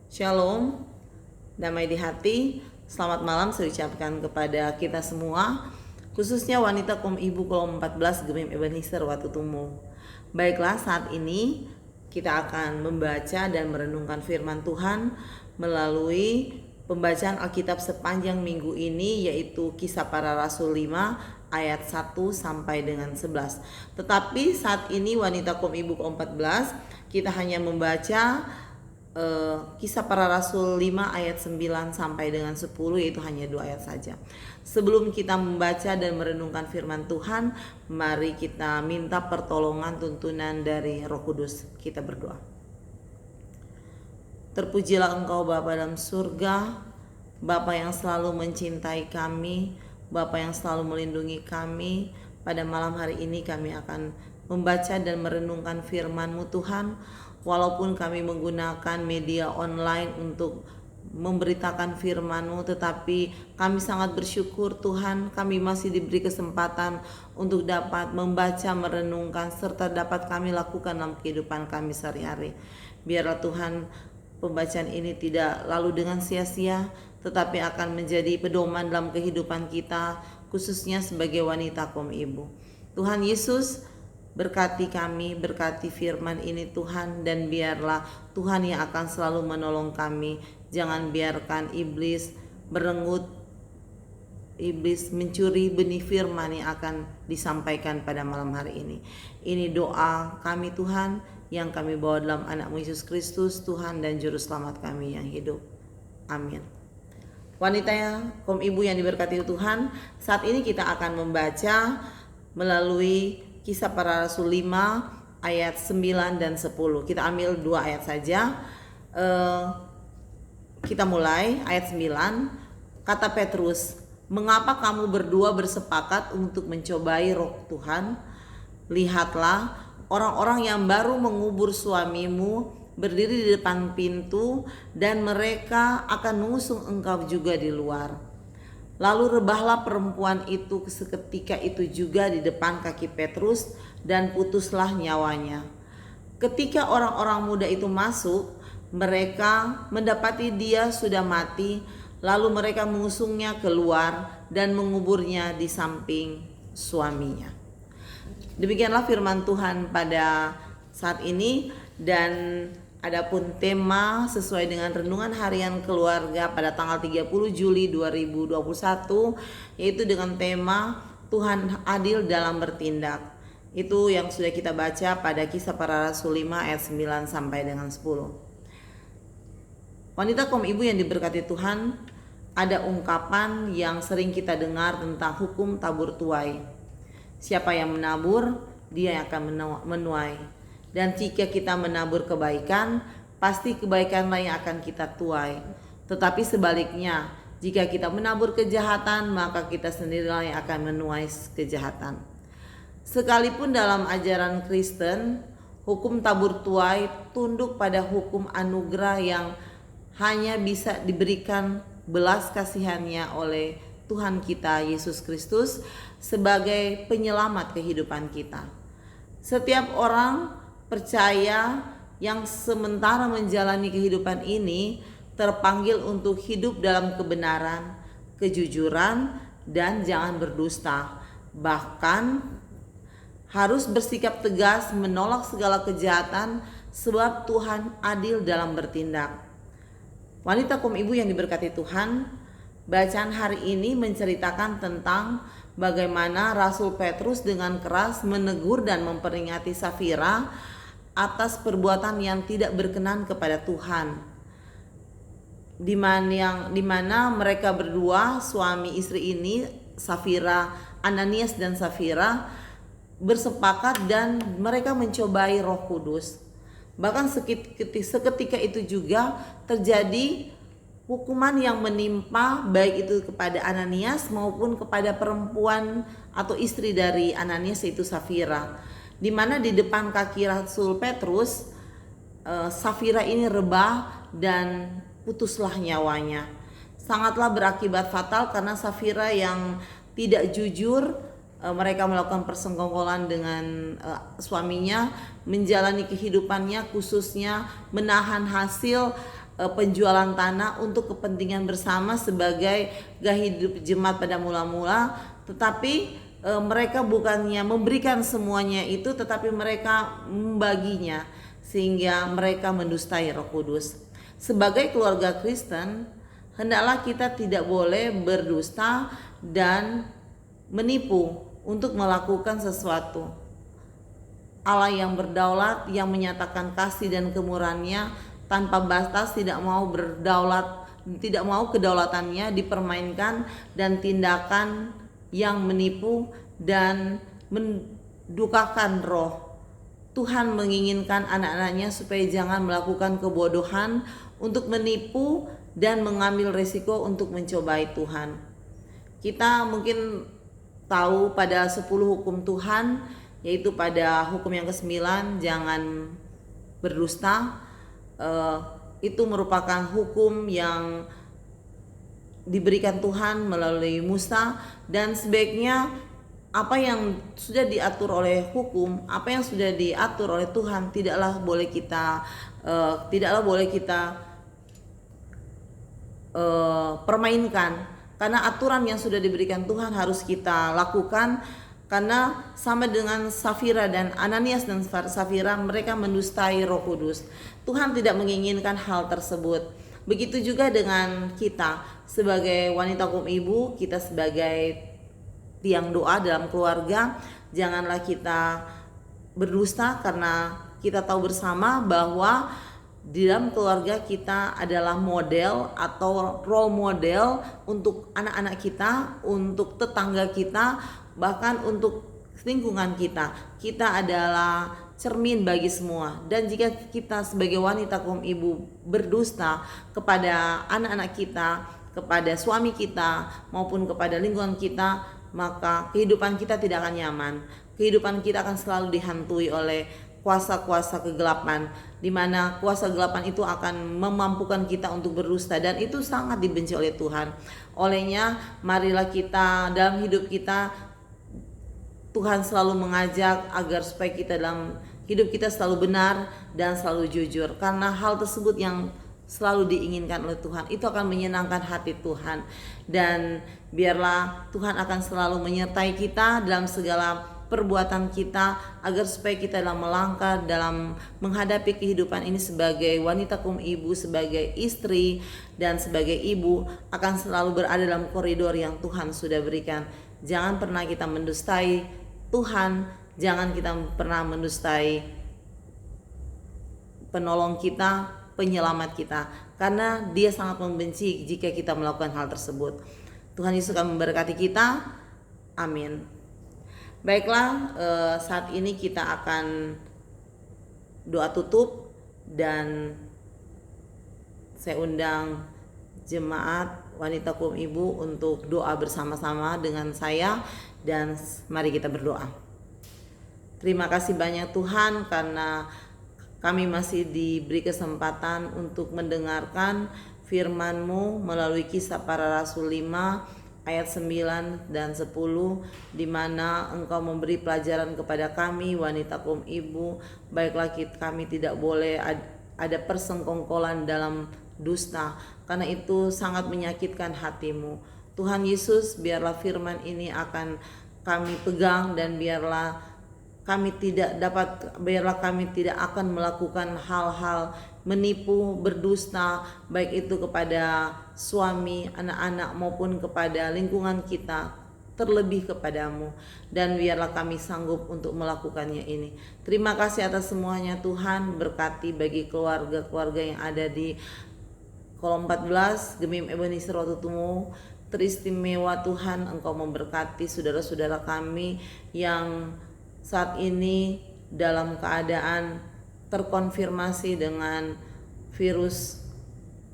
Shalom, damai di hati. Selamat malam saya ucapkan kepada kita semua, khususnya wanita kaum ibu kolom 14 Gemim Ebenezer Watutumu. Baiklah, saat ini kita akan membaca dan merenungkan firman Tuhan melalui pembacaan Alkitab sepanjang minggu ini, yaitu Kisah Para Rasul 5 ayat 1 sampai dengan 11. Tetapi saat ini wanita kaum ibu kolom 14 kita hanya membaca Kisah Para Rasul 5 ayat 9 sampai dengan 10, yaitu hanya 2 ayat saja. Sebelum kita membaca dan merenungkan firman Tuhan, mari kita minta pertolongan tuntunan dari Roh Kudus. Kita berdoa. Terpujilah Engkau Bapa dalam surga, Bapa yang selalu mencintai kami, Bapa yang selalu melindungi kami. Pada malam hari ini kami akan membaca dan merenungkan firman-Mu Tuhan. Walaupun kami menggunakan media online untuk memberitakan firman-Mu, tetapi kami sangat bersyukur Tuhan, kami masih diberi kesempatan untuk dapat membaca, merenungkan, serta dapat kami lakukan dalam kehidupan kami sehari-hari. Biarlah Tuhan, pembacaan ini tidak lalu dengan sia-sia, tetapi akan menjadi pedoman dalam kehidupan kita, khususnya sebagai wanita kaum ibu. Tuhan Yesus, berkati kami, berkati firman ini Tuhan, dan biarlah Tuhan yang akan selalu menolong kami. Jangan biarkan iblis berenggut, iblis mencuri benih firman yang akan disampaikan pada malam hari ini. Ini doa kami Tuhan, yang kami bawa dalam anak-Mu Yesus Kristus, Tuhan dan Juru Selamat kami yang hidup. Amin. Wanita kaum ibu yang diberkati Tuhan, saat ini kita akan membaca melalui Kisah Para Rasul 5 ayat 9 dan 10. Kita ambil 2 ayat saja. Kita mulai ayat 9. Kata Petrus, "Mengapa kamu berdua bersepakat untuk mencobai Roh Tuhan? Lihatlah, orang-orang yang baru mengubur suamimu berdiri di depan pintu, dan mereka akan mengusung engkau juga di luar." Lalu rebahlah perempuan itu seketika itu juga di depan kaki Petrus, dan putuslah nyawanya. Ketika orang-orang muda itu masuk, mereka mendapati dia sudah mati. Lalu mereka mengusungnya keluar dan menguburnya di samping suaminya. Demikianlah firman Tuhan pada saat ini, dan adapun tema sesuai dengan renungan harian keluarga pada tanggal 30 Juli 2021, yaitu dengan tema Tuhan adil dalam bertindak. Itu yang sudah kita baca pada Kisah Para Rasul 5 ayat 9 sampai dengan 10. Wanita kaum ibu yang diberkati Tuhan, ada ungkapan yang sering kita dengar tentang hukum tabur tuai. Siapa yang menabur, dia yang akan menuai. Dan jika kita menabur kebaikan, pasti kebaikanlah yang akan kita tuai. Tetapi sebaliknya, jika kita menabur kejahatan, maka kita sendirilah yang akan menuai kejahatan. Sekalipun dalam ajaran Kristen, hukum tabur tuai tunduk pada hukum anugerah yang hanya bisa diberikan belas kasihannya oleh Tuhan kita Yesus Kristus sebagai penyelamat kehidupan kita. Setiap orang percaya yang sementara menjalani kehidupan ini terpanggil untuk hidup dalam kebenaran, kejujuran, dan jangan berdusta. Bahkan harus bersikap tegas menolak segala kejahatan, sebab Tuhan adil dalam bertindak. Wanita kaum ibu yang diberkati Tuhan, bacaan hari ini menceritakan tentang bagaimana Rasul Petrus dengan keras menegur dan memperingati Safira atas perbuatan yang tidak berkenan kepada Tuhan, di mana mereka berdua, suami istri ini, Safira, Ananias dan Safira, bersepakat dan mereka mencobai Roh Kudus. Bahkan seketika itu juga terjadi hukuman yang menimpa baik itu kepada Ananias maupun kepada perempuan atau istri dari Ananias, yaitu Safira, di mana di depan kaki Rasul Petrus, Safira ini rebah dan putuslah nyawanya. Sangatlah berakibat fatal karena Safira yang tidak jujur, mereka melakukan persenggolan dengan suaminya, menjalani kehidupannya, khususnya menahan hasil penjualan tanah untuk kepentingan bersama sebagai gaya hidup jemaat pada mula-mula, tetapi mereka bukannya memberikan semuanya itu, tetapi mereka membaginya, sehingga mereka mendustai Roh Kudus. Sebagai keluarga Kristen, hendaklah kita tidak boleh berdusta dan menipu untuk melakukan sesuatu. Allah yang berdaulat, yang menyatakan kasih dan kemurahannya tanpa batas, tidak mau berdaulat, tidak mau kedaulatannya dipermainkan dan tindakan yang menipu dan mendukakan roh. Tuhan menginginkan anak-anaknya supaya jangan melakukan kebodohan untuk menipu dan mengambil resiko untuk mencobai Tuhan. Kita mungkin tahu pada 10 hukum Tuhan, yaitu pada hukum yang ke-9, jangan berdusta. Itu merupakan hukum yang diberikan Tuhan melalui Musa, dan sebaiknya apa yang sudah diatur oleh hukum, apa yang sudah diatur oleh Tuhan tidaklah boleh kita permainkan, karena aturan yang sudah diberikan Tuhan harus kita lakukan. Karena sama dengan Safira dan Ananias dan Safira, mereka mendustai Roh Kudus. Tuhan tidak menginginkan hal tersebut. Begitu juga dengan kita sebagai wanita kaum ibu, kita sebagai tiang doa dalam keluarga, janganlah kita berdusta, karena kita tahu bersama bahwa di dalam keluarga kita adalah model atau role model untuk anak-anak kita, untuk tetangga kita, bahkan untuk lingkungan kita. Kita adalah cermin bagi semua. Dan jika kita sebagai wanita kaum ibu berdusta kepada anak-anak kita, kepada suami kita, maupun kepada lingkungan kita, maka kehidupan kita tidak akan nyaman. Kehidupan kita akan selalu dihantui oleh kuasa-kuasa kegelapan, di mana kuasa kegelapan itu akan memampukan kita untuk berdusta, dan itu sangat dibenci oleh Tuhan. Olehnya, marilah kita dalam hidup kita, Tuhan selalu mengajak agar supaya kita dalam hidup kita selalu benar dan selalu jujur, karena hal tersebut yang selalu diinginkan oleh Tuhan. Itu akan menyenangkan hati Tuhan, dan biarlah Tuhan akan selalu menyertai kita dalam segala perbuatan kita, agar supaya kita dalam melangkah dalam menghadapi kehidupan ini sebagai wanita kaum ibu, sebagai istri dan sebagai ibu, akan selalu berada dalam koridor yang Tuhan sudah berikan. Jangan pernah kita mendustai Tuhan, jangan kita pernah mendustai penolong kita, penyelamat kita, karena Dia sangat membenci jika kita melakukan hal tersebut. Tuhan Yesus akan memberkati kita. Amin. Baiklah, saat ini kita akan doa tutup, dan saya undang jemaat wanita kaum ibu untuk doa bersama-sama dengan saya, dan mari kita berdoa. Terima kasih banyak Tuhan, karena kami masih diberi kesempatan untuk mendengarkan firman-Mu melalui Kisah Para Rasul 5 ayat 9 dan 10, di mana Engkau memberi pelajaran kepada kami wanita kaum ibu. Baiklah, kami tidak boleh ada persengkongkolan dalam dusta, karena itu sangat menyakitkan hati-Mu. Tuhan Yesus, biarlah firman ini akan kami pegang, dan biarlah kami tidak akan melakukan hal-hal menipu, berdusta, baik itu kepada suami, anak-anak, maupun kepada lingkungan kita, terlebih kepadamu. Dan biarlah kami sanggup untuk melakukannya ini. Terima kasih atas semuanya Tuhan. Berkati bagi keluarga-keluarga yang ada di kolom 14 Gemim Ebenezer Watutumo. Teristimewa Tuhan, Engkau memberkati saudara-saudara kami yang saat ini dalam keadaan terkonfirmasi dengan virus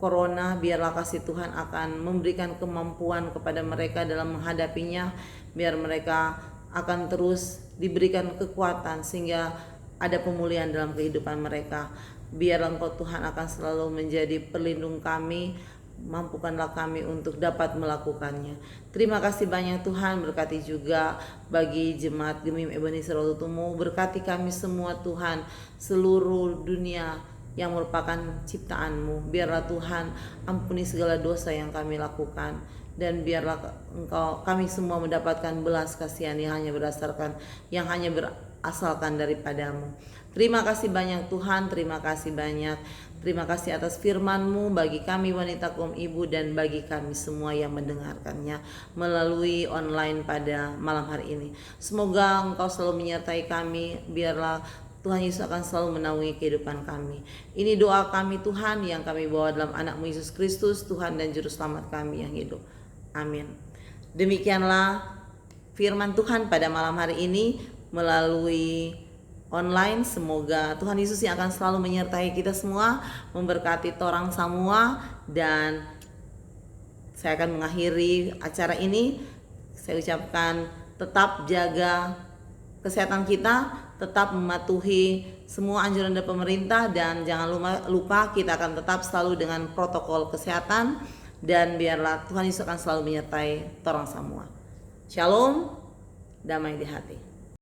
corona. Biarlah kasih Tuhan akan memberikan kemampuan kepada mereka dalam menghadapinya. Biar mereka akan terus diberikan kekuatan sehingga ada pemulihan dalam kehidupan mereka. Biarlah Engkau Tuhan akan selalu menjadi pelindung kami. Mampukanlah kami untuk dapat melakukannya. Terima kasih banyak Tuhan. Berkati juga bagi jemaat Gemim Ebenezer Watutumo. Berkati kami semua Tuhan, seluruh dunia yang merupakan ciptaan-Mu. Biarlah Tuhan ampuni segala dosa yang kami lakukan, dan biarlah kami semua mendapatkan belas kasihan yang hanya berasalkan daripada-Mu. Terima kasih banyak Tuhan, terima kasih banyak. Terima kasih atas firman-Mu bagi kami wanita kaum ibu dan bagi kami semua yang mendengarkannya melalui online pada malam hari ini. Semoga Engkau selalu menyertai kami, biarlah Tuhan Yesus akan selalu menaungi kehidupan kami. Ini doa kami Tuhan yang kami bawa dalam anak-Mu Yesus Kristus, Tuhan dan Juru Selamat kami yang hidup. Amin. Demikianlah firman Tuhan pada malam hari ini melalui online. Semoga Tuhan Yesus yang akan selalu menyertai kita semua, memberkati torang semua. Dan saya akan mengakhiri acara ini. Saya ucapkan tetap jaga kesehatan kita, tetap mematuhi semua anjuran dari pemerintah, dan jangan lupa kita akan tetap selalu dengan protokol kesehatan, dan biarlah Tuhan Yesus akan selalu menyertai torang semua. Shalom, damai di hati.